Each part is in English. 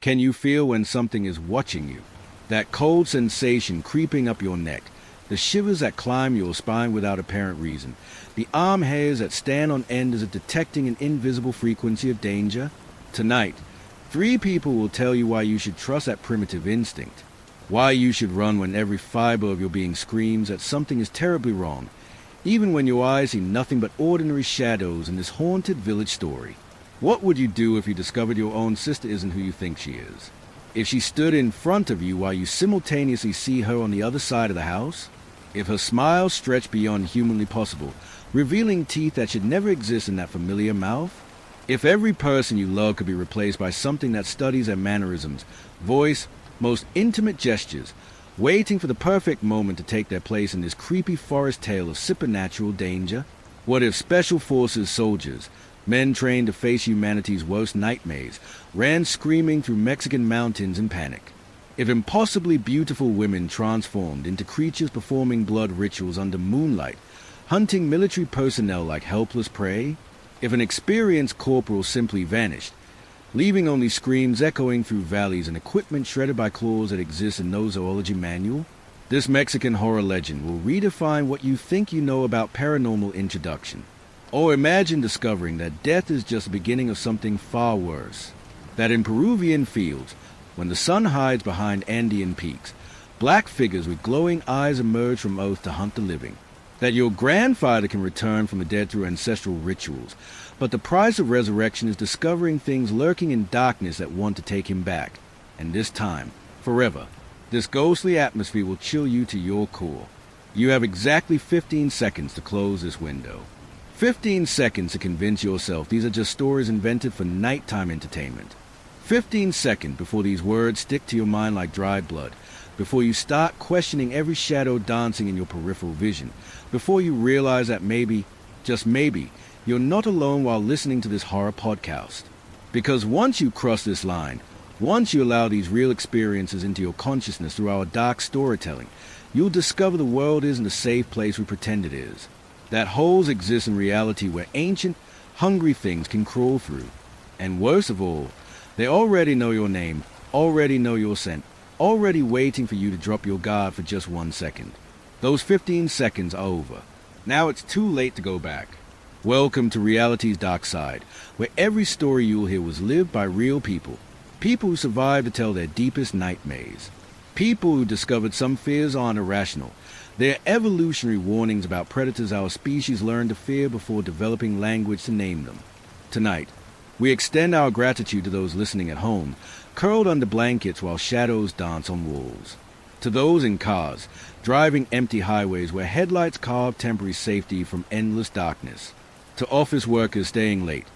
Can you feel when something is watching you? That cold sensation creeping up your neck, the shivers that climb your spine without apparent reason, the arm hairs that stand on end as if detecting an invisible frequency of danger? Tonight, 3 people will tell you why you should trust that primitive instinct, why you should run when every fiber of your being screams that something is terribly wrong, even when your eyes see nothing but ordinary shadows in this haunted village story. What would you do if you discovered your own sister isn't who you think she is? If she stood in front of you while you simultaneously see her on the other side of the house? If her smile stretched beyond humanly possible, revealing teeth that should never exist in that familiar mouth? If every person you love could be replaced by something that studies their mannerisms, voice, most intimate gestures, waiting for the perfect moment to take their place in this creepy forest tale of supernatural danger? What if special forces soldiers, men trained to face humanity's worst nightmares, ran screaming through Mexican mountains in panic? If impossibly beautiful women transformed into creatures performing blood rituals under moonlight, hunting military personnel like helpless prey? If an experienced corporal simply vanished, leaving only screams echoing through valleys and equipment shredded by claws that exist in no zoology manual? This Mexican horror legend will redefine what you think you know about paranormal introduction. Or imagine discovering that death is just the beginning of something far worse. That in Peruvian fields, when the sun hides behind Andean peaks, black figures with glowing eyes emerge from earth to hunt the living. That your grandfather can return from the dead through ancestral rituals, but the price of resurrection is discovering things lurking in darkness that want to take him back. And this time, forever, this ghostly atmosphere will chill you to your core. You have exactly 15 seconds to close this window. 15 seconds to convince yourself these are just stories invented for nighttime entertainment. 15 seconds before these words stick to your mind like dried blood, before you start questioning every shadow dancing in your peripheral vision, before you realize that maybe, just maybe, you're not alone while listening to this horror podcast. Because once you cross this line, once you allow these real experiences into your consciousness through our dark storytelling, you'll discover the world isn't the safe place we pretend it is. That holes exist in reality where ancient, hungry things can crawl through. And worst of all, they already know your name, already know your scent, already waiting for you to drop your guard for just 1 second. Those 15 seconds are over. Now it's too late to go back. Welcome to reality's dark side, where every story you'll hear was lived by real people. People who survived to tell their deepest nightmares. People who discovered some fears aren't irrational. They're evolutionary warnings about predators our species learned to fear before developing language to name them. Tonight, we extend our gratitude to those listening at home, curled under blankets while shadows dance on walls. To those in cars, driving empty highways where headlights carve temporary safety from endless darkness. To office workers staying late,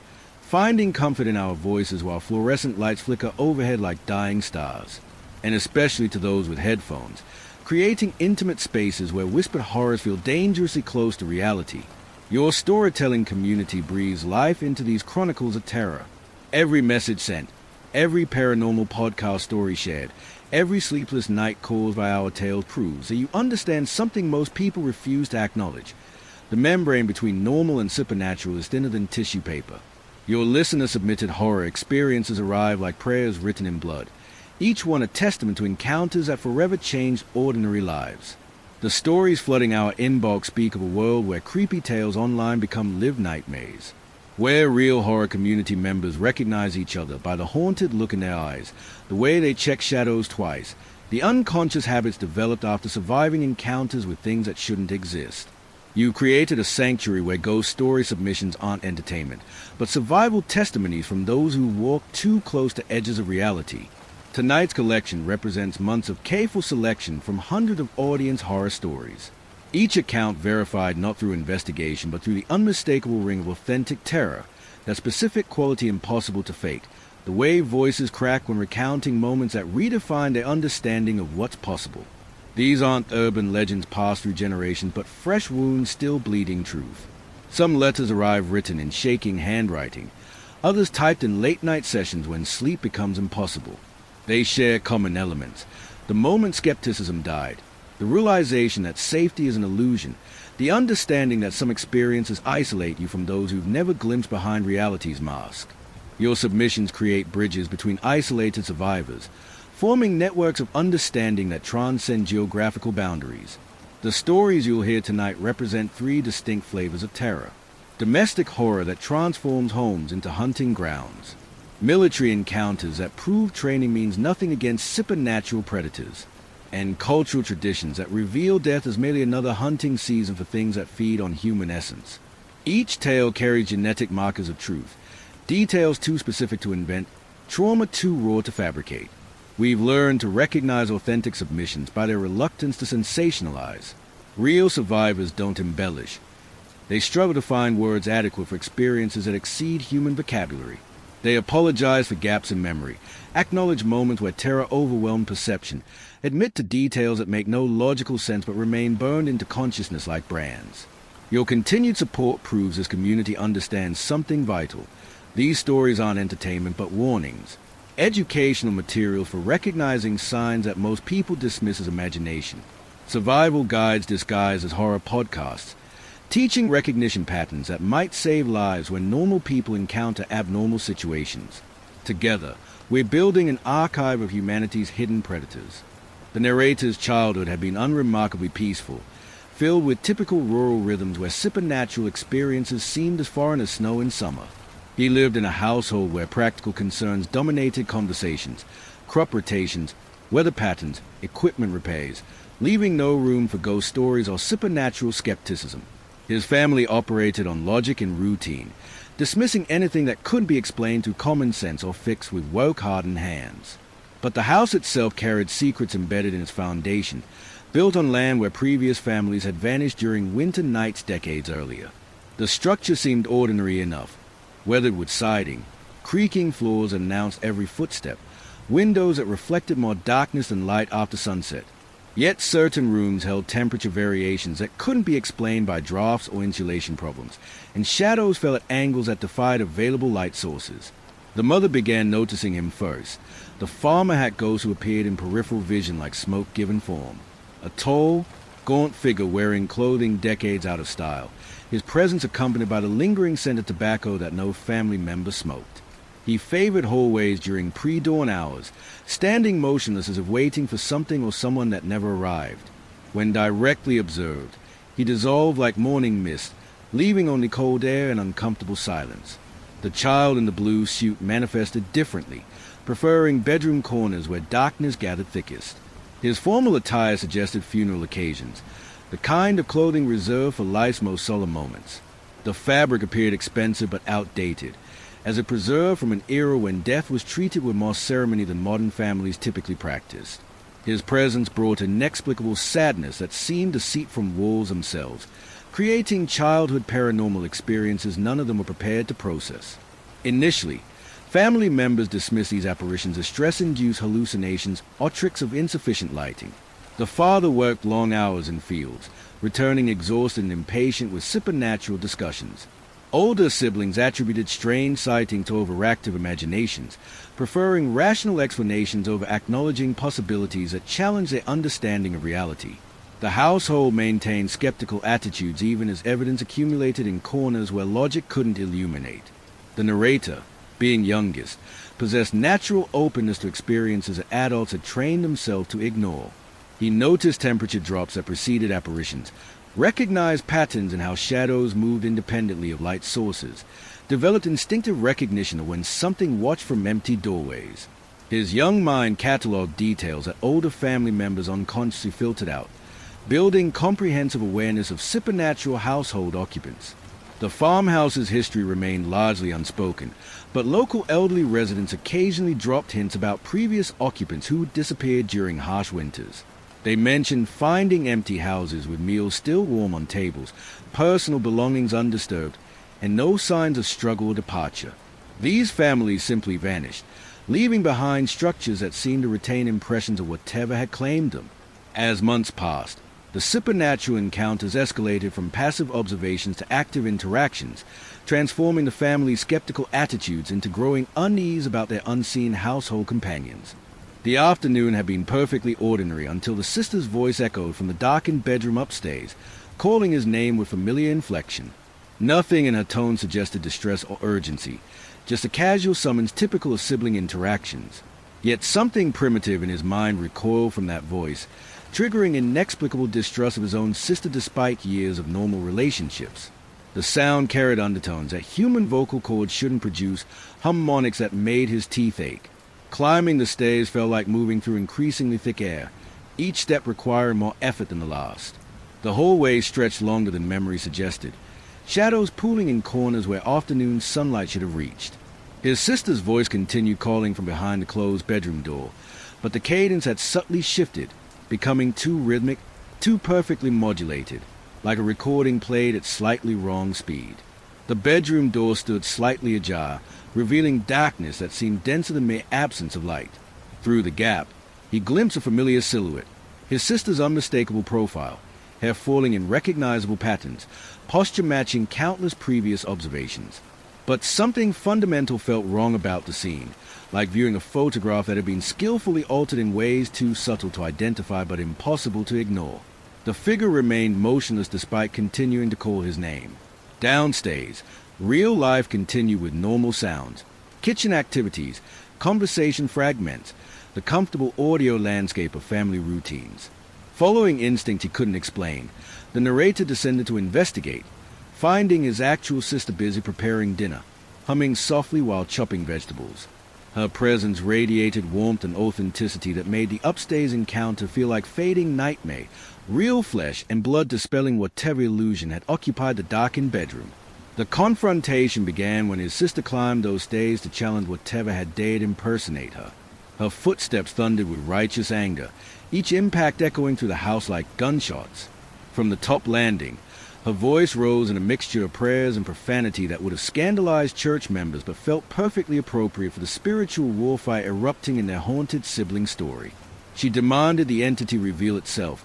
finding comfort in our voices while fluorescent lights flicker overhead like dying stars. And especially to those with headphones, creating intimate spaces where whispered horrors feel dangerously close to reality. Your storytelling community breathes life into these chronicles of terror. Every message sent, every paranormal podcast story shared, every sleepless night caused by our tales proves that you understand something most people refuse to acknowledge. The membrane between normal and supernatural is thinner than tissue paper. Your listener-submitted horror experiences arrive like prayers written in blood, each one a testament to encounters that forever changed ordinary lives. The stories flooding our inbox speak of a world where creepy tales online become live nightmares, where real horror community members recognize each other by the haunted look in their eyes, the way they check shadows twice, the unconscious habits developed after surviving encounters with things that shouldn't exist. You created a sanctuary where ghost story submissions aren't entertainment, but survival testimonies from those who walk too close to edges of reality. Tonight's collection represents months of careful selection from hundreds of audience horror stories. Each account verified not through investigation, but through the unmistakable ring of authentic terror, that specific quality impossible to fake, the way voices crack when recounting moments that redefine their understanding of what's possible. These aren't urban legends passed through generations, but fresh wounds still bleeding truth. Some letters arrive written in shaking handwriting, others typed in late-night sessions when sleep becomes impossible. They share common elements. The moment skepticism died, the realization that safety is an illusion, the understanding that some experiences isolate you from those who've never glimpsed behind reality's mask. Your submissions create bridges between isolated survivors, forming networks of understanding that transcend geographical boundaries. The stories you'll hear tonight represent three distinct flavors of terror: domestic horror that transforms homes into hunting grounds, military encounters that prove training means nothing against supernatural predators, and cultural traditions that reveal death as merely another hunting season for things that feed on human essence. Each tale carries genetic markers of truth, details too specific to invent, trauma too raw to fabricate. We've learned to recognize authentic submissions by their reluctance to sensationalize. Real survivors don't embellish. They struggle to find words adequate for experiences that exceed human vocabulary. They apologize for gaps in memory, acknowledge moments where terror overwhelmed perception, admit to details that make no logical sense but remain burned into consciousness like brands. Your continued support proves this community understands something vital. These stories aren't entertainment but warnings, educational material for recognizing signs that most people dismiss as imagination, survival guides disguised as horror podcasts, teaching recognition patterns that might save lives when normal people encounter abnormal situations. Together, we're building an archive of humanity's hidden predators. The narrator's childhood had been unremarkably peaceful, filled with typical rural rhythms where supernatural experiences seemed as foreign as snow in summer. He lived in a household where practical concerns dominated conversations, crop rotations, weather patterns, equipment repairs, leaving no room for ghost stories or supernatural skepticism. His family operated on logic and routine, dismissing anything that couldn't be explained through common sense or fixed with work-hardened hands. But the house itself carried secrets embedded in its foundation, built on land where previous families had vanished during winter nights decades earlier. The structure seemed ordinary enough, weathered with siding, creaking floors that announced every footstep, windows that reflected more darkness than light after sunset. Yet certain rooms held temperature variations that couldn't be explained by drafts or insulation problems, and shadows fell at angles that defied available light sources. The mother began noticing him first. The farmer had ghosts who appeared in peripheral vision like smoke given form. A tall, gaunt figure wearing clothing decades out of style, his presence accompanied by the lingering scent of tobacco that no family member smoked. He favored hallways during pre-dawn hours, standing motionless as if waiting for something or someone that never arrived. When directly observed, he dissolved like morning mist, leaving only cold air and uncomfortable silence. The child in the blue suit manifested differently, preferring bedroom corners where darkness gathered thickest. His formal attire suggested funeral occasions, the kind of clothing reserved for life's most solemn moments. The fabric appeared expensive but outdated, as it preserved from an era when death was treated with more ceremony than modern families typically practiced. His presence brought an inexplicable sadness that seemed to seep from walls themselves, creating childhood paranormal experiences none of them were prepared to process. Initially, family members dismissed these apparitions as stress-induced hallucinations or tricks of insufficient lighting. The father worked long hours in fields, returning exhausted and impatient with supernatural discussions. Older siblings attributed strange sighting to overactive imaginations, preferring rational explanations over acknowledging possibilities that challenged their understanding of reality. The household maintained skeptical attitudes even as evidence accumulated in corners where logic couldn't illuminate. The narrator, being youngest, possessed natural openness to experiences that adults had trained themselves to ignore. He noticed temperature drops that preceded apparitions, recognized patterns in how shadows moved independently of light sources, developed instinctive recognition of when something watched from empty doorways. His young mind cataloged details that older family members unconsciously filtered out, building comprehensive awareness of supernatural household occupants. The farmhouse's history remained largely unspoken, but local elderly residents occasionally dropped hints about previous occupants who had disappeared during harsh winters. They mentioned finding empty houses with meals still warm on tables, personal belongings undisturbed, and no signs of struggle or departure. These families simply vanished, leaving behind structures that seemed to retain impressions of whatever had claimed them. As months passed, the supernatural encounters escalated from passive observations to active interactions, transforming the family's skeptical attitudes into growing unease about their unseen household companions. The afternoon had been perfectly ordinary until the sister's voice echoed from the darkened bedroom upstairs, calling his name with familiar inflection. Nothing in her tone suggested distress or urgency, just a casual summons typical of sibling interactions. Yet something primitive in his mind recoiled from that voice, triggering inexplicable distrust of his own sister despite years of normal relationships. The sound carried undertones that human vocal cords shouldn't produce, harmonics that made his teeth ache. Climbing the stairs felt like moving through increasingly thick air, each step requiring more effort than the last. The hallway stretched longer than memory suggested, shadows pooling in corners where afternoon sunlight should have reached. His sister's voice continued calling from behind the closed bedroom door, but the cadence had subtly shifted, becoming too rhythmic, too perfectly modulated, like a recording played at slightly wrong speed. The bedroom door stood slightly ajar, revealing darkness that seemed denser than mere absence of light. Through the gap, he glimpsed a familiar silhouette, his sister's unmistakable profile, hair falling in recognizable patterns, posture matching countless previous observations. But something fundamental felt wrong about the scene, like viewing a photograph that had been skillfully altered in ways too subtle to identify but impossible to ignore. The figure remained motionless despite continuing to call his name. Downstairs, real life continued with normal sounds, kitchen activities, conversation fragments, the comfortable audio landscape of family routines. Following instinct he couldn't explain, the narrator descended to investigate, finding his actual sister busy preparing dinner, humming softly while chopping vegetables. Her presence radiated warmth and authenticity that made the upstairs encounter feel like fading nightmare, real flesh and blood dispelling whatever illusion had occupied the darkened bedroom. The confrontation began when his sister climbed those stairs to challenge whatever had dared impersonate her. Her footsteps thundered with righteous anger, each impact echoing through the house like gunshots. From the top landing, her voice rose in a mixture of prayers and profanity that would have scandalized church members but felt perfectly appropriate for the spiritual warfare erupting in their haunted sibling story. She demanded the entity reveal itself,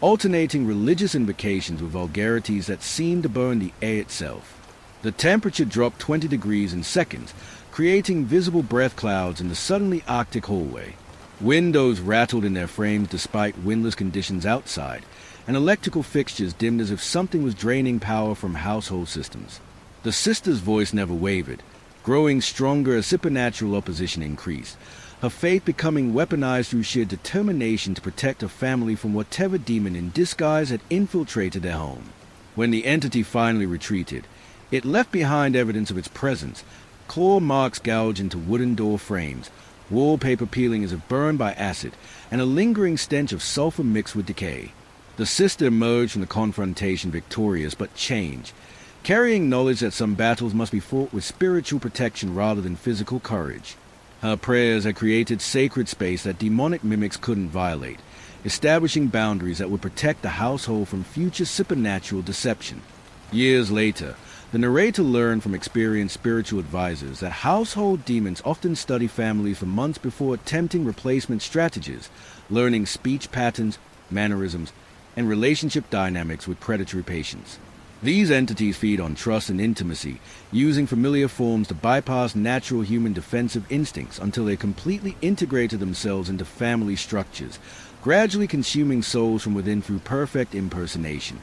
alternating religious invocations with vulgarities that seemed to burn the air itself. The temperature dropped 20 degrees in seconds, creating visible breath clouds in the suddenly arctic hallway. Windows rattled in their frames despite windless conditions outside, and electrical fixtures dimmed as if something was draining power from household systems. The sister's voice never wavered, growing stronger as supernatural opposition increased, her faith becoming weaponized through sheer determination to protect her family from whatever demon in disguise had infiltrated their home. When the entity finally retreated, it left behind evidence of its presence, claw marks gouged into wooden door frames, wallpaper peeling as if burned by acid, and a lingering stench of sulfur mixed with decay. The sister emerged from the confrontation victorious but changed, carrying knowledge that some battles must be fought with spiritual protection rather than physical courage. Her prayers had created sacred space that demonic mimics couldn't violate, establishing boundaries that would protect the household from future supernatural deception. Years later, the narrator learned from experienced spiritual advisors that household demons often study families for months before attempting replacement strategies, learning speech patterns, mannerisms, and relationship dynamics with predatory patients. These entities feed on trust and intimacy, using familiar forms to bypass natural human defensive instincts until they completely integrated themselves into family structures, gradually consuming souls from within through perfect impersonation.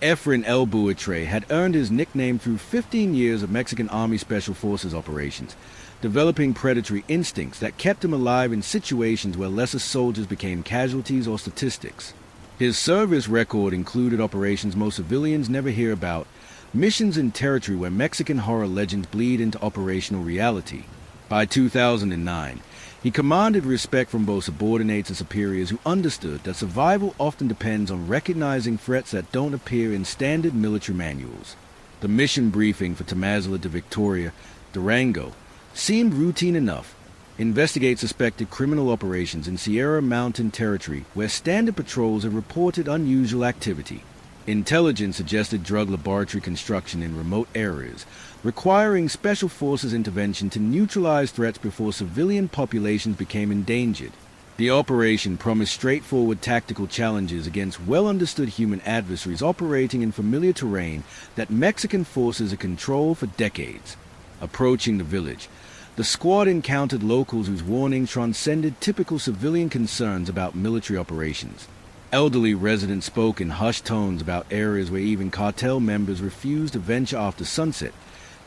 Efren El Buitre had earned his nickname through 15 years of Mexican Army Special Forces operations, developing predatory instincts that kept him alive in situations where lesser soldiers became casualties or statistics. His service record included operations most civilians never hear about, missions in territory where Mexican horror legends bleed into operational reality. By 2009, he commanded respect from both subordinates and superiors who understood that survival often depends on recognizing threats that don't appear in standard military manuals. The mission briefing for Tamazula de Victoria, Durango, seemed routine enough. Investigate suspected criminal operations in Sierra Mountain territory where standard patrols have reported unusual activity. Intelligence suggested drug laboratory construction in remote areas, requiring special forces intervention to neutralize threats before civilian populations became endangered. The operation promised straightforward tactical challenges against well-understood human adversaries operating in familiar terrain that Mexican forces had controlled for decades. Approaching the village, the squad encountered locals whose warnings transcended typical civilian concerns about military operations. Elderly residents spoke in hushed tones about areas where even cartel members refused to venture after sunset,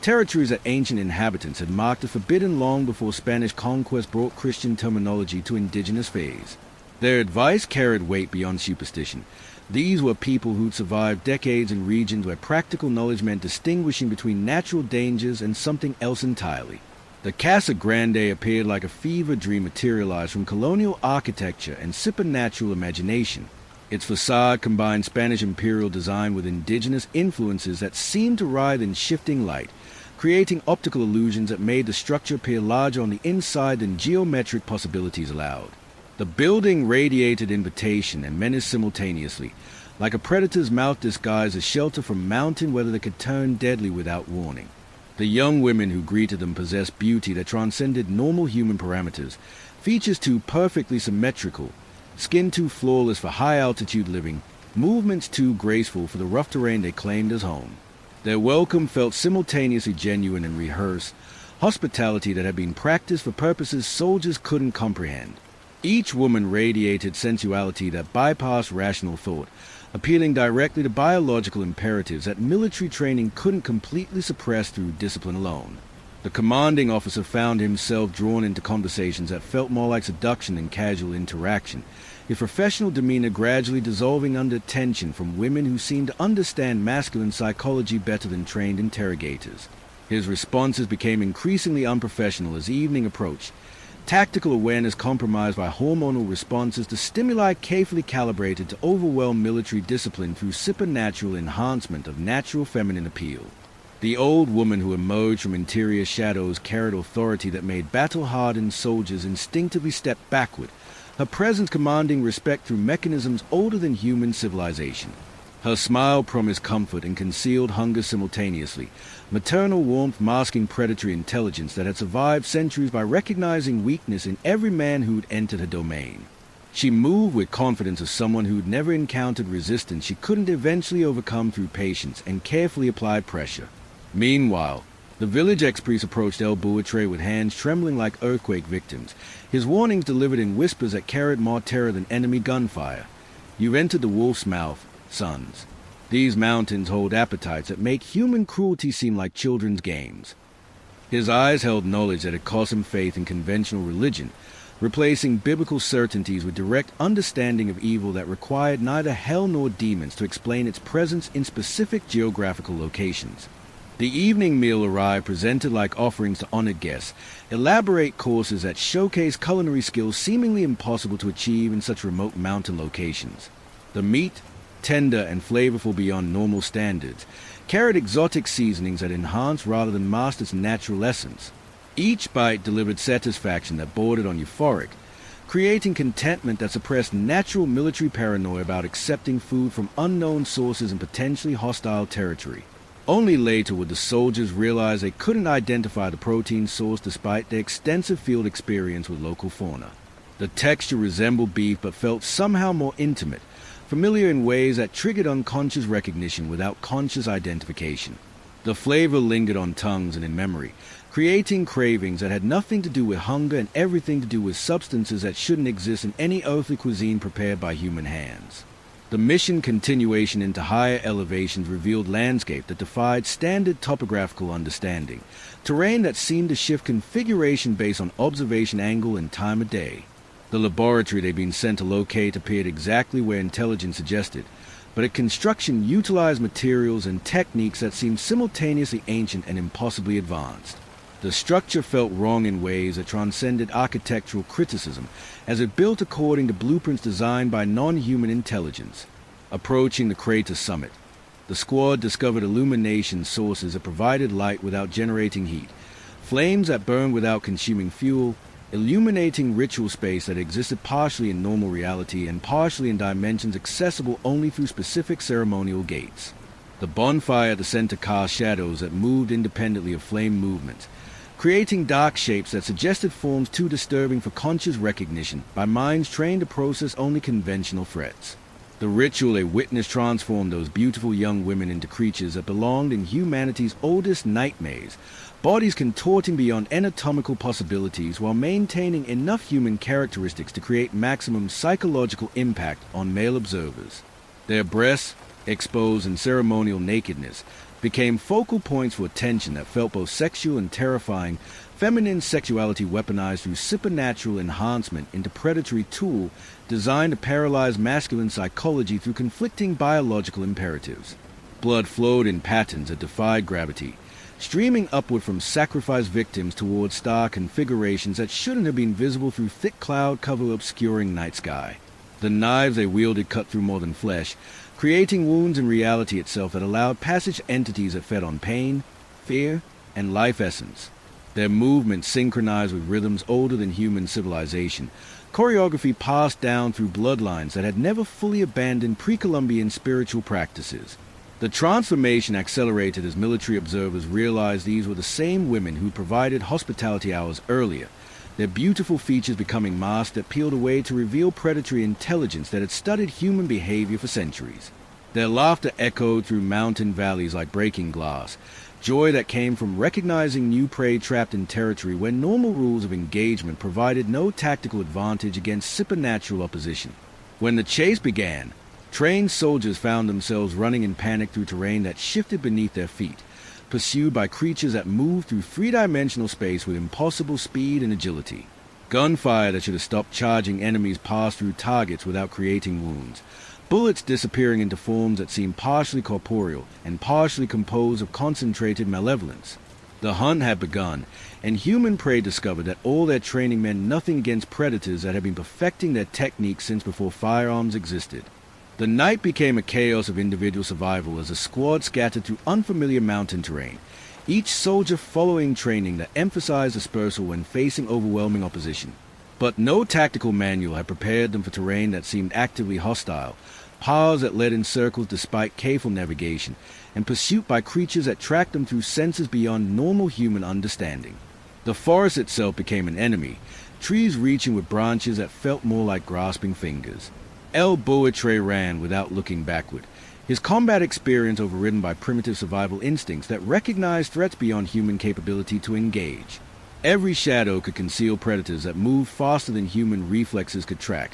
territories that ancient inhabitants had marked as forbidden long before Spanish conquest brought Christian terminology to indigenous fays. Their advice carried weight beyond superstition. These were people who'd survived decades in regions where practical knowledge meant distinguishing between natural dangers and something else entirely. The Casa Grande appeared like a fever dream materialized from colonial architecture and supernatural imagination. Its facade combined Spanish imperial design with indigenous influences that seemed to writhe in shifting light, creating optical illusions that made the structure appear larger on the inside than geometric possibilities allowed. The building radiated invitation and menace simultaneously, like a predator's mouth disguised as shelter from mountain weather that could turn deadly without warning. The young women who greeted them possessed beauty that transcended normal human parameters, features too perfectly symmetrical, skin too flawless for high-altitude living, movements too graceful for the rough terrain they claimed as home. Their welcome felt simultaneously genuine and rehearsed, hospitality that had been practiced for purposes soldiers couldn't comprehend. Each woman radiated sensuality that bypassed rational thought, appealing directly to biological imperatives that military training couldn't completely suppress through discipline alone. The commanding officer found himself drawn into conversations that felt more like seduction than casual interaction, his professional demeanor gradually dissolving under tension from women who seemed to understand masculine psychology better than trained interrogators. His responses became increasingly unprofessional as evening approached, tactical awareness compromised by hormonal responses to stimuli carefully calibrated to overwhelm military discipline through supernatural enhancement of natural feminine appeal. The old woman who emerged from interior shadows carried authority that made battle-hardened soldiers instinctively step backward, her presence commanding respect through mechanisms older than human civilization. Her smile promised comfort and concealed hunger simultaneously, maternal warmth masking predatory intelligence that had survived centuries by recognizing weakness in every man who'd entered her domain. She moved with confidence of someone who'd never encountered resistance she couldn't eventually overcome through patience and carefully applied pressure. Meanwhile, the village ex-priest approached El Buitre with hands trembling like earthquake victims, his warnings delivered in whispers that carried more terror than enemy gunfire. "You've entered the wolf's mouth, sons. These mountains hold appetites that make human cruelty seem like children's games." His eyes held knowledge that had cost him faith in conventional religion, replacing biblical certainties with direct understanding of evil that required neither hell nor demons to explain its presence in specific geographical locations. The evening meal arrived presented like offerings to honored guests, elaborate courses that showcase culinary skills seemingly impossible to achieve in such remote mountain locations. The meat, tender and flavorful beyond normal standards, carried exotic seasonings that enhanced rather than masked its natural essence. Each bite delivered satisfaction that bordered on euphoric, creating contentment that suppressed natural military paranoia about accepting food from unknown sources in potentially hostile territory. Only later would the soldiers realize they couldn't identify the protein source despite their extensive field experience with local fauna. The texture resembled beef but felt somehow more intimate, familiar in ways that triggered unconscious recognition without conscious identification. The flavor lingered on tongues and in memory, creating cravings that had nothing to do with hunger and everything to do with substances that shouldn't exist in any earthly cuisine prepared by human hands. The mission continuation into higher elevations revealed landscape that defied standard topographical understanding, terrain that seemed to shift configuration based on observation angle and time of day. The laboratory they'd been sent to locate appeared exactly where intelligence suggested, but its construction utilized materials and techniques that seemed simultaneously ancient and impossibly advanced. The structure felt wrong in ways that transcended architectural criticism, as it built according to blueprints designed by non-human intelligence. Approaching the crater summit, the squad discovered illumination sources that provided light without generating heat, flames that burned without consuming fuel, illuminating ritual space that existed partially in normal reality and partially in dimensions accessible only through specific ceremonial gates. The bonfire at the center cast shadows that moved independently of flame movements, creating dark shapes that suggested forms too disturbing for conscious recognition by minds trained to process only conventional threats. The ritual they witnessed transformed those beautiful young women into creatures that belonged in humanity's oldest nightmares, bodies contorting beyond anatomical possibilities while maintaining enough human characteristics to create maximum psychological impact on male observers. Their breasts, exposed in ceremonial nakedness, became focal points for attention that felt both sexual and terrifying, feminine sexuality weaponized through supernatural enhancement into predatory tool designed to paralyze masculine psychology through conflicting biological imperatives. Blood flowed in patterns that defied gravity, streaming upward from sacrificed victims towards star configurations that shouldn't have been visible through thick cloud cover obscuring night sky. The knives they wielded cut through more than flesh, creating wounds in reality itself that allowed passage entities that fed on pain, fear, and life essence. Their movements synchronized with rhythms older than human civilization, choreography passed down through bloodlines that had never fully abandoned pre-Columbian spiritual practices. The transformation accelerated as military observers realized these were the same women who provided hospitality hours earlier, their beautiful features becoming masks that peeled away to reveal predatory intelligence that had studied human behavior for centuries. Their laughter echoed through mountain valleys like breaking glass, joy that came from recognizing new prey trapped in territory where normal rules of engagement provided no tactical advantage against supernatural opposition. When the chase began, trained soldiers found themselves running in panic through terrain that shifted beneath their feet, pursued by creatures that moved through three-dimensional space with impossible speed and agility. Gunfire that should have stopped charging enemies passed through targets without creating wounds, bullets disappearing into forms that seemed partially corporeal and partially composed of concentrated malevolence. The hunt had begun, and human prey discovered that all their training meant nothing against predators that had been perfecting their techniques since before firearms existed. The night became a chaos of individual survival as a squad scattered through unfamiliar mountain terrain, each soldier following training that emphasized dispersal when facing overwhelming opposition. But no tactical manual had prepared them for terrain that seemed actively hostile, paths that led in circles despite careful navigation, and pursuit by creatures that tracked them through senses beyond normal human understanding. The forest itself became an enemy, trees reaching with branches that felt more like grasping fingers. El Boitre ran without looking backward, his combat experience overridden by primitive survival instincts that recognized threats beyond human capability to engage. Every shadow could conceal predators that moved faster than human reflexes could track.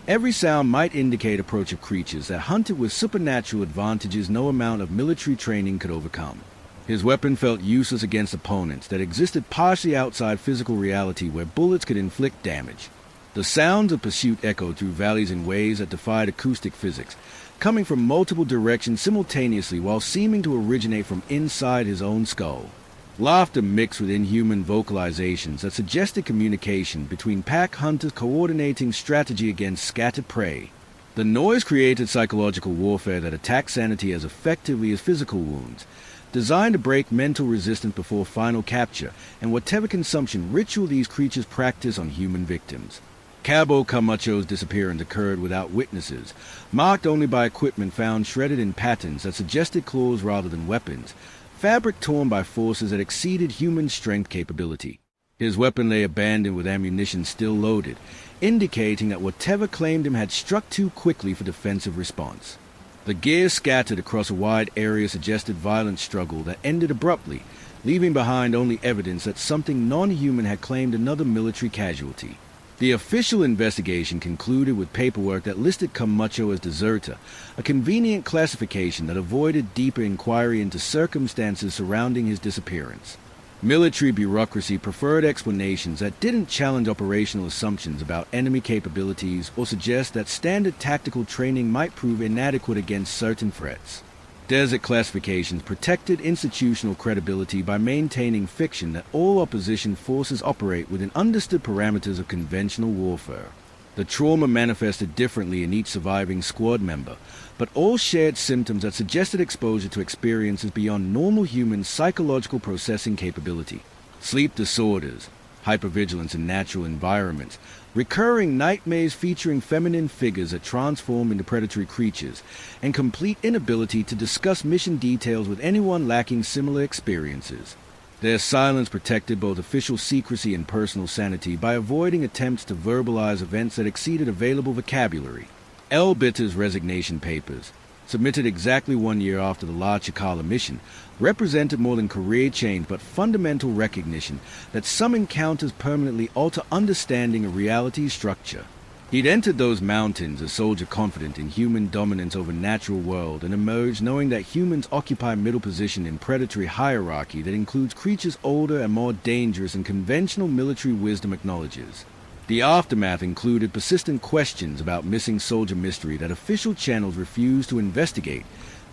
Every sound might indicate approach of creatures that hunted with supernatural advantages no amount of military training could overcome. His weapon felt useless against opponents that existed partially outside physical reality where bullets could inflict damage. The sounds of pursuit echoed through valleys in ways that defied acoustic physics, coming from multiple directions simultaneously while seeming to originate from inside his own skull. Laughter mixed with inhuman vocalizations that suggested communication between pack hunters coordinating strategy against scattered prey. The noise created psychological warfare that attacked sanity as effectively as physical wounds, designed to break mental resistance before final capture and whatever consumption ritual these creatures practice on human victims. Cabo Camacho's disappearance occurred without witnesses, marked only by equipment found shredded in patterns that suggested claws rather than weapons, fabric torn by forces that exceeded human strength capability. His weapon lay abandoned with ammunition still loaded, indicating that whatever claimed him had struck too quickly for defensive response. The gear scattered across a wide area suggested violent struggle that ended abruptly, leaving behind only evidence that something non-human had claimed another military casualty. The official investigation concluded with paperwork that listed Camacho as deserter, a convenient classification that avoided deeper inquiry into circumstances surrounding his disappearance. Military bureaucracy preferred explanations that didn't challenge operational assumptions about enemy capabilities or suggest that standard tactical training might prove inadequate against certain threats. Desert classifications protected institutional credibility by maintaining fiction that all opposition forces operate within understood parameters of conventional warfare. The trauma manifested differently in each surviving squad member, but all shared symptoms that suggested exposure to experiences beyond normal human psychological processing capability. Sleep disorders, hypervigilance in natural environments, recurring nightmares featuring feminine figures that transform into predatory creatures, and complete inability to discuss mission details with anyone lacking similar experiences. Their silence protected both official secrecy and personal sanity by avoiding attempts to verbalize events that exceeded available vocabulary. El Bitter's resignation papers, submitted exactly 1 year after the La Chacala mission, represented more than career change but fundamental recognition that some encounters permanently alter understanding of reality's structure. He'd entered those mountains a soldier confident in human dominance over natural world and emerged knowing that humans occupy middle position in predatory hierarchy that includes creatures older and more dangerous than conventional military wisdom acknowledges. The aftermath included persistent questions about missing soldier mystery that official channels refused to investigate,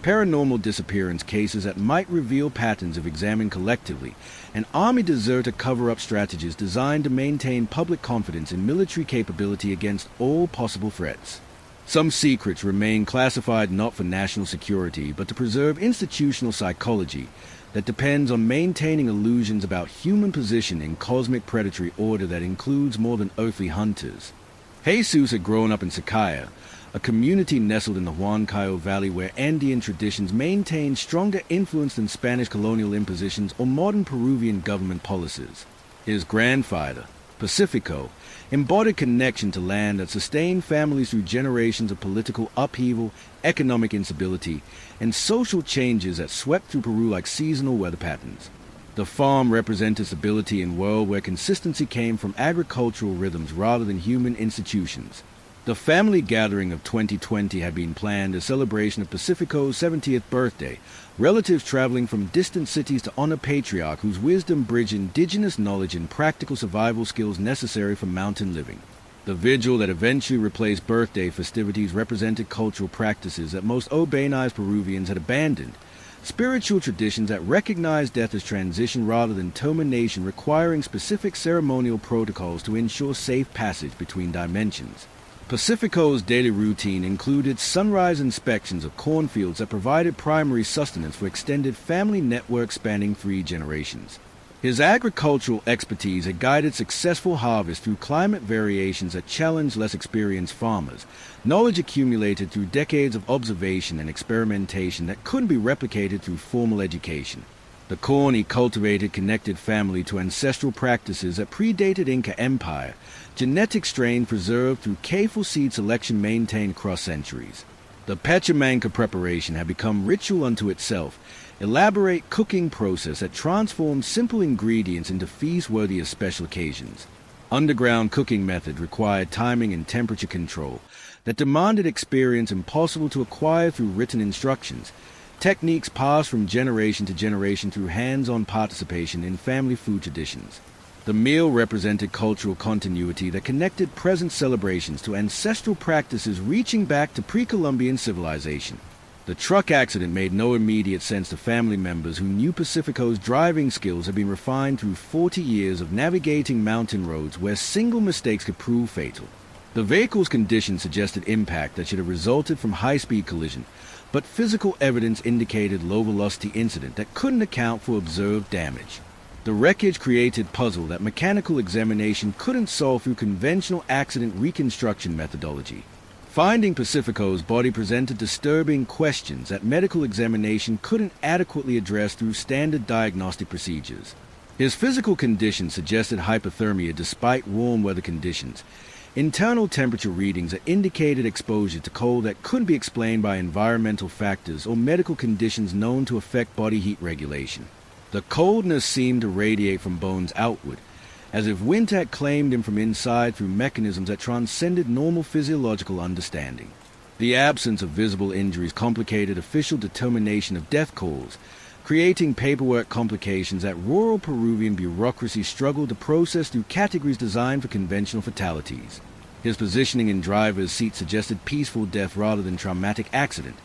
paranormal disappearance cases that might reveal patterns if examined collectively, and army deserter cover-up strategies designed to maintain public confidence in military capability against all possible threats. Some secrets remain classified not for national security, but to preserve institutional psychology that depends on maintaining illusions about human position in cosmic predatory order that includes more than earthly hunters. Jesus had grown up in Chacala, a community nestled in the Huancayo Valley where Andean traditions maintained stronger influence than Spanish colonial impositions or modern Peruvian government policies. His grandfather, Pacifico, embodied connection to land that sustained families through generations of political upheaval, economic instability, and social changes that swept through Peru like seasonal weather patterns. The farm represented stability in a world where consistency came from agricultural rhythms rather than human institutions. The family gathering of 2020 had been planned as a celebration of Pacifico's 70th birthday, relatives traveling from distant cities to honor patriarch whose wisdom bridged indigenous knowledge and practical survival skills necessary for mountain living. The vigil that eventually replaced birthday festivities represented cultural practices that most urbanized Peruvians had abandoned, spiritual traditions that recognized death as transition rather than termination, requiring specific ceremonial protocols to ensure safe passage between dimensions. Pacifico's daily routine included sunrise inspections of cornfields that provided primary sustenance for extended family networks spanning 3 generations. His agricultural expertise had guided successful harvests through climate variations that challenged less experienced farmers, knowledge accumulated through decades of observation and experimentation that couldn't be replicated through formal education. The corn he cultivated connected family to ancestral practices that predated Inca Empire, genetic strain preserved through careful seed selection maintained across centuries. The pachamanca preparation had become ritual unto itself, elaborate cooking process that transformed simple ingredients into feast worthy of special occasions. Underground cooking method required timing and temperature control that demanded experience impossible to acquire through written instructions, techniques passed from generation to generation through hands-on participation in family food traditions. The meal represented cultural continuity that connected present celebrations to ancestral practices reaching back to pre-Columbian civilization. The truck accident made no immediate sense to family members who knew Pacifico's driving skills had been refined through 40 years of navigating mountain roads where single mistakes could prove fatal. The vehicle's condition suggested impact that should have resulted from high-speed collision, but physical evidence indicated low-velocity incident that couldn't account for observed damage. The wreckage created puzzle that mechanical examination couldn't solve through conventional accident reconstruction methodology. Finding Pacifico's body presented disturbing questions that medical examination couldn't adequately address through standard diagnostic procedures. His physical condition suggested hypothermia despite warm weather conditions, internal temperature readings that indicated exposure to cold that couldn't be explained by environmental factors or medical conditions known to affect body heat regulation. The coldness seemed to radiate from bones outward, as if winter had claimed him from inside through mechanisms that transcended normal physiological understanding. The absence of visible injuries complicated official determination of death cause, creating paperwork complications that rural Peruvian bureaucracy struggled to process through categories designed for conventional fatalities. His positioning in driver's seat suggested peaceful death rather than traumatic accident,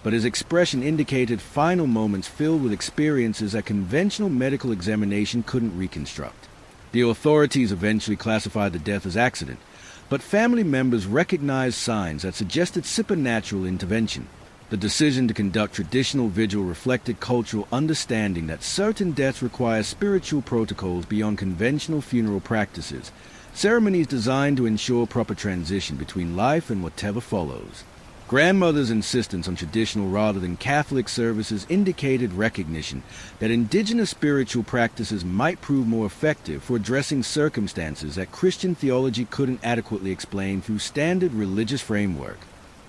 but his expression indicated final moments filled with experiences that conventional medical examination couldn't reconstruct. The authorities eventually classified the death as accident, but family members recognized signs that suggested supernatural intervention. The decision to conduct traditional vigil reflected cultural understanding that certain deaths require spiritual protocols beyond conventional funeral practices, ceremonies designed to ensure proper transition between life and whatever follows. Grandmother's insistence on traditional rather than Catholic services indicated recognition that indigenous spiritual practices might prove more effective for addressing circumstances that Christian theology couldn't adequately explain through standard religious framework.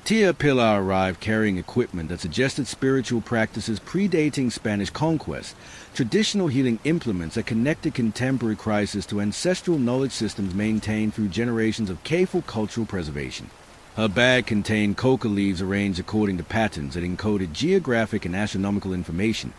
Tia Pilar arrived carrying equipment that suggested spiritual practices predating Spanish conquest, traditional healing implements that connected contemporary crisis to ancestral knowledge systems maintained through generations of careful cultural preservation. Her bag contained coca leaves arranged according to patterns that encoded geographic and astronomical information,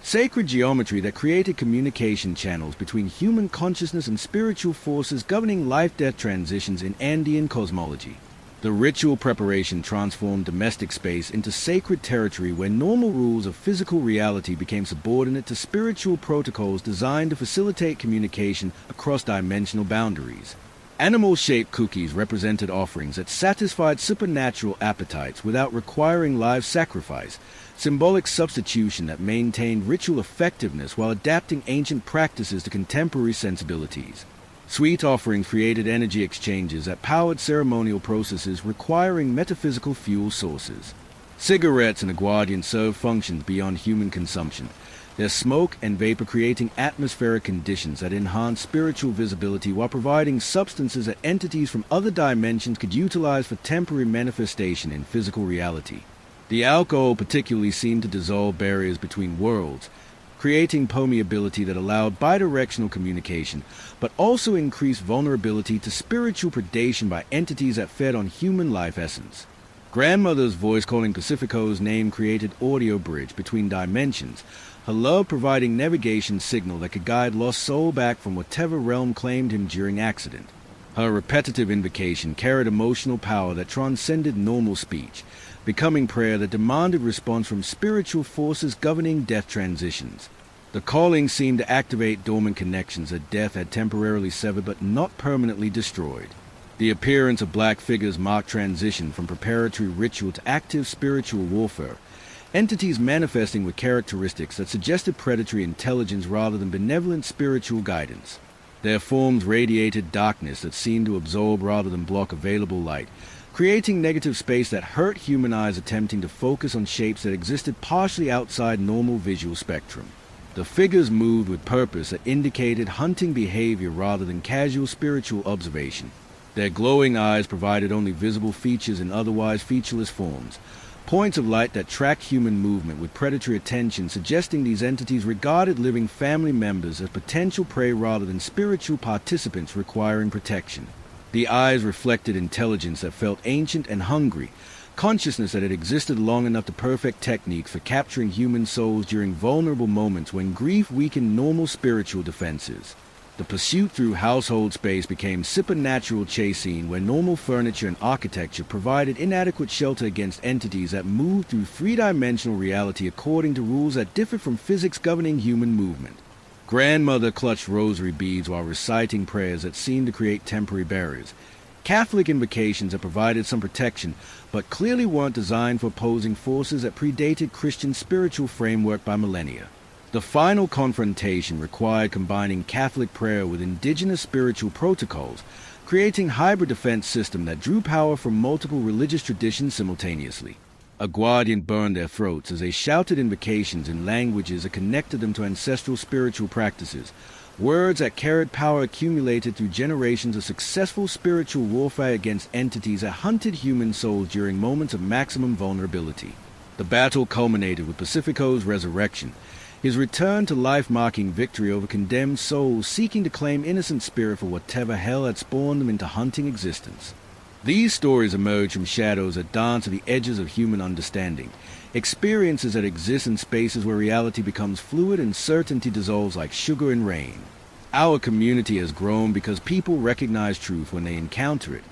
sacred geometry that created communication channels between human consciousness and spiritual forces governing life-death transitions in Andean cosmology. The ritual preparation transformed domestic space into sacred territory where normal rules of physical reality became subordinate to spiritual protocols designed to facilitate communication across dimensional boundaries. Animal-shaped cookies represented offerings that satisfied supernatural appetites without requiring live sacrifice, symbolic substitution that maintained ritual effectiveness while adapting ancient practices to contemporary sensibilities. Sweet offerings created energy exchanges that powered ceremonial processes requiring metaphysical fuel sources. Cigarettes and aguardiente served functions beyond human consumption, their smoke and vapor creating atmospheric conditions that enhanced spiritual visibility while providing substances that entities from other dimensions could utilize for temporary manifestation in physical reality. The alcohol particularly seemed to dissolve barriers between worlds, creating permeability that allowed bidirectional communication, but also increased vulnerability to spiritual predation by entities that fed on human life essence. Grandmother's voice calling Pacifico's name created audio bridge between dimensions, her love providing navigation signal that could guide lost soul back from whatever realm claimed him during accident. Her repetitive invocation carried emotional power that transcended normal speech, becoming prayer that demanded response from spiritual forces governing death transitions. The calling seemed to activate dormant connections that death had temporarily severed but not permanently destroyed. The appearance of black figures marked transition from preparatory ritual to active spiritual warfare, entities manifesting with characteristics that suggested predatory intelligence rather than benevolent spiritual guidance. Their forms radiated darkness that seemed to absorb rather than block available light, creating negative space that hurt human eyes attempting to focus on shapes that existed partially outside normal visual spectrum. The figures moved with purpose that indicated hunting behavior rather than casual spiritual observation. Their glowing eyes provided only visible features in otherwise featureless forms, points of light that tracked human movement with predatory attention, suggesting these entities regarded living family members as potential prey rather than spiritual participants requiring protection. The eyes reflected intelligence that felt ancient and hungry, consciousness that had existed long enough to perfect techniques for capturing human souls during vulnerable moments when grief weakened normal spiritual defenses. The pursuit through household space became supernatural chase scene where normal furniture and architecture provided inadequate shelter against entities that moved through three-dimensional reality according to rules that differed from physics governing human movement. Grandmother clutched rosary beads while reciting prayers that seemed to create temporary barriers. Catholic invocations that provided some protection, but clearly weren't designed for opposing forces that predated Christian spiritual framework by millennia. The final confrontation required combining Catholic prayer with indigenous spiritual protocols, creating a hybrid defense system that drew power from multiple religious traditions simultaneously. Aguardiente burned their throats as they shouted invocations in languages that connected them to ancestral spiritual practices, words that carried power accumulated through generations of successful spiritual warfare against entities that hunted human souls during moments of maximum vulnerability. The battle culminated with Pacifico's resurrection, his return to life marking victory over condemned souls seeking to claim innocent spirit for whatever hell had spawned them into hunting existence. These stories emerge from shadows that dance at the edges of human understanding, experiences that exist in spaces where reality becomes fluid and certainty dissolves like sugar in rain. Our community has grown because people recognize truth when they encounter it,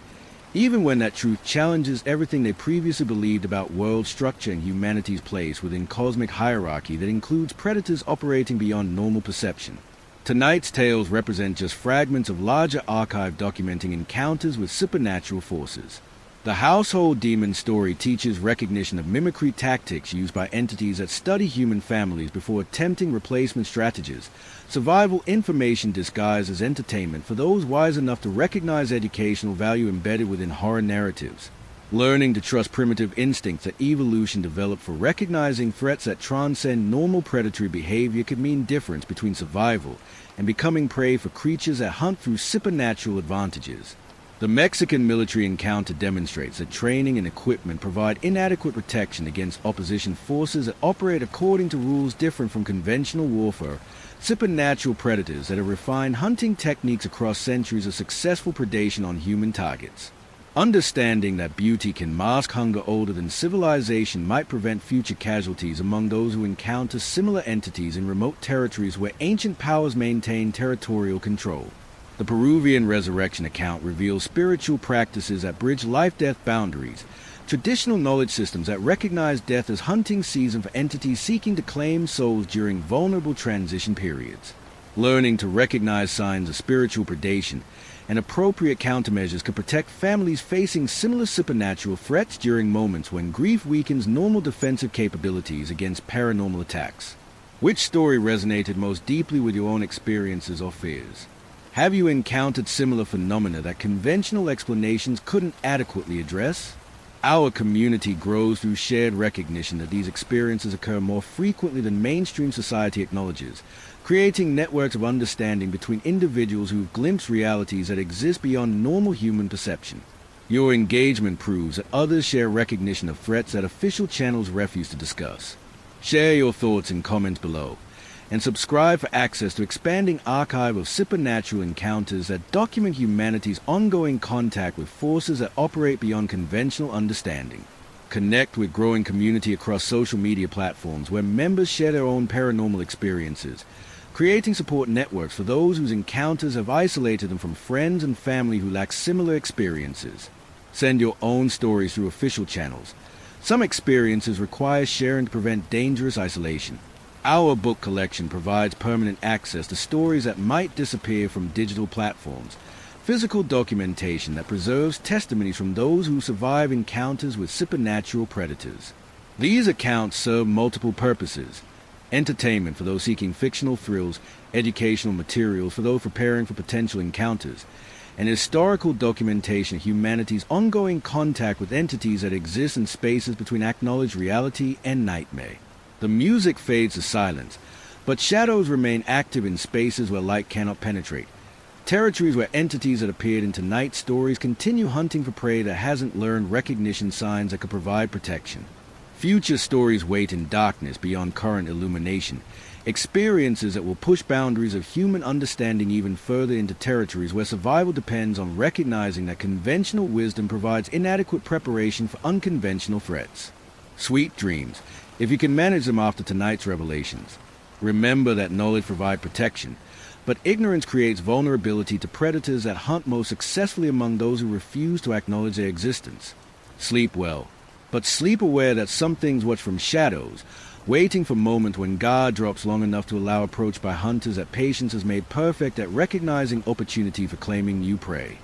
even when that truth challenges everything they previously believed about world structure and humanity's place within cosmic hierarchy that includes predators operating beyond normal perception. Tonight's tales represent just fragments of larger archive documenting encounters with supernatural forces. The household demon story teaches recognition of mimicry tactics used by entities that study human families before attempting replacement strategies, survival information disguised as entertainment for those wise enough to recognize educational value embedded within horror narratives. Learning to trust primitive instincts that evolution developed for recognizing threats that transcend normal predatory behavior could mean difference between survival and becoming prey for creatures that hunt through supernatural advantages. The Mexican military encounter demonstrates that training and equipment provide inadequate protection against opposition forces that operate according to rules different from conventional warfare. Supernatural predators that have refined hunting techniques across centuries of successful predation on human targets. Understanding that beauty can mask hunger older than civilization might prevent future casualties among those who encounter similar entities in remote territories where ancient powers maintain territorial control. The Peruvian resurrection account reveals spiritual practices that bridge life-death boundaries, traditional knowledge systems that recognize death as hunting season for entities seeking to claim souls during vulnerable transition periods. Learning to recognize signs of spiritual predation and appropriate countermeasures can protect families facing similar supernatural threats during moments when grief weakens normal defensive capabilities against paranormal attacks. Which story resonated most deeply with your own experiences or fears? Have you encountered similar phenomena that conventional explanations couldn't adequately address? Our community grows through shared recognition that these experiences occur more frequently than mainstream society acknowledges, creating networks of understanding between individuals who glimpse realities that exist beyond normal human perception. Your engagement proves that others share recognition of threats that official channels refuse to discuss. Share your thoughts in comments below, and subscribe for access to expanding archive of supernatural encounters that document humanity's ongoing contact with forces that operate beyond conventional understanding. Connect with growing community across social media platforms where members share their own paranormal experiences, creating support networks for those whose encounters have isolated them from friends and family who lack similar experiences. Send your own stories through official channels. Some experiences require sharing to prevent dangerous isolation. Our book collection provides permanent access to stories that might disappear from digital platforms, physical documentation that preserves testimonies from those who survive encounters with supernatural predators. These accounts serve multiple purposes: entertainment for those seeking fictional thrills, educational materials for those preparing for potential encounters, and historical documentation of humanity's ongoing contact with entities that exist in spaces between acknowledged reality and nightmare. The music fades to silence, but shadows remain active in spaces where light cannot penetrate. Territories where entities that appeared in tonight's stories continue hunting for prey that hasn't learned recognition signs that could provide protection. Future stories wait in darkness beyond current illumination, experiences that will push boundaries of human understanding even further into territories where survival depends on recognizing that conventional wisdom provides inadequate preparation for unconventional threats. Sweet dreams, if you can manage them after tonight's revelations. Remember that knowledge provides protection, but ignorance creates vulnerability to predators that hunt most successfully among those who refuse to acknowledge their existence. Sleep well, but sleep aware that some things watch from shadows, waiting for moments when guard drops long enough to allow approach by hunters that patience has made perfect at recognizing opportunity for claiming new prey.